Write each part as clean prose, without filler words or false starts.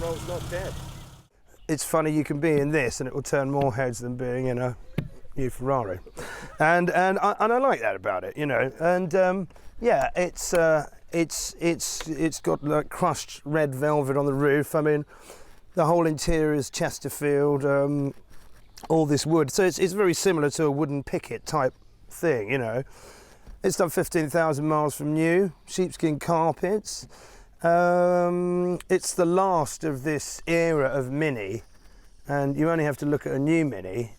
and roll's not dead. It's funny, you can be in this and it will turn more heads than being in a new Ferrari, and I like that about it, you know. And yeah, it's got like crushed red velvet on the roof. I mean, the whole interior is Chesterfield, all this wood, so it's very similar to a wooden picket type thing, you know. It's done 15,000 miles from new, sheepskin carpets. It's the last of this era of Mini, and you only have to look at a new Mini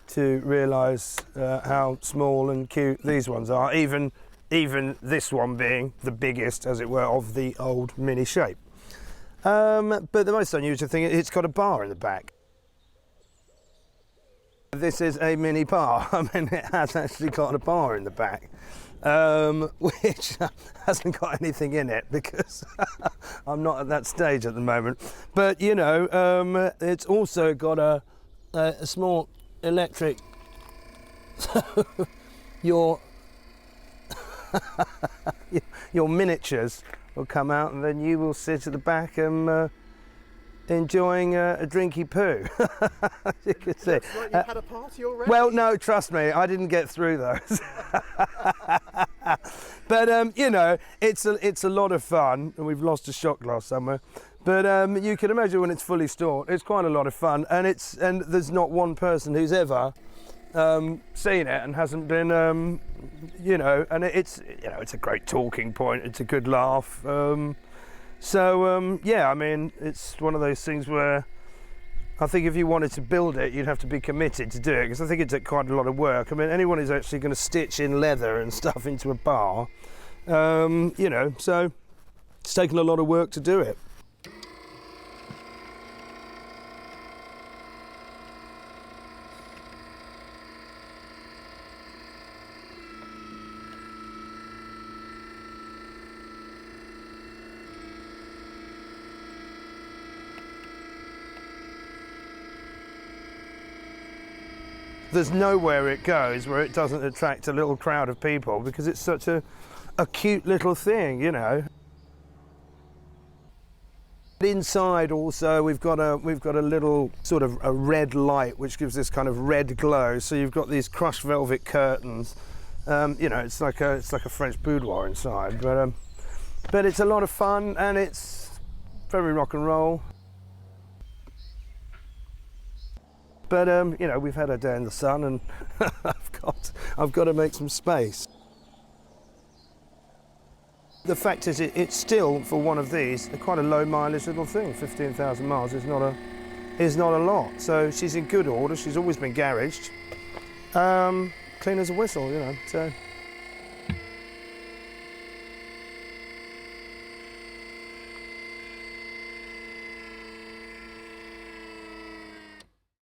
to realise how small and cute these ones are, even this one being the biggest, as it were, of the old Mini shape. But the most unusual thing, it's got a bar in the back. This is a Mini bar. I mean, it has actually got a bar in the back, which hasn't got anything in it because I'm not at that stage at the moment. But, you know, it's also got a small electric, so your miniatures will come out, and then you will sit at the back and enjoying a drinky poo. As you can see. Looks like you've had a party already. Well, no, trust me, I didn't get through those. But you know, it's a lot of fun, and we've lost a shot glass somewhere. But you can imagine when it's fully stored, it's quite a lot of fun, and there's not one person who's ever seen it and hasn't been, you know, and it's a great talking point. It's a good laugh. So yeah, I mean, it's one of those things where I think if you wanted to build it, you'd have to be committed to do it, because I think it's quite a lot of work. I mean, anyone who's actually going to stitch in leather and stuff into a bar, you know, so it's taken a lot of work to do it. There's nowhere it goes where it doesn't attract a little crowd of people, because it's such a cute little thing, you know. Inside also we've got a little sort of a red light which gives this kind of red glow. So you've got these crushed velvet curtains. You know, it's like a French boudoir inside, but it's a lot of fun and it's very rock and roll. But you know, we've had a day in the sun, and I've got to make some space. The fact is, it's still, for one of these, quite a low mileage little thing. 15,000 miles is not a lot. So she's in good order. She's always been garaged, clean as a whistle, you know. So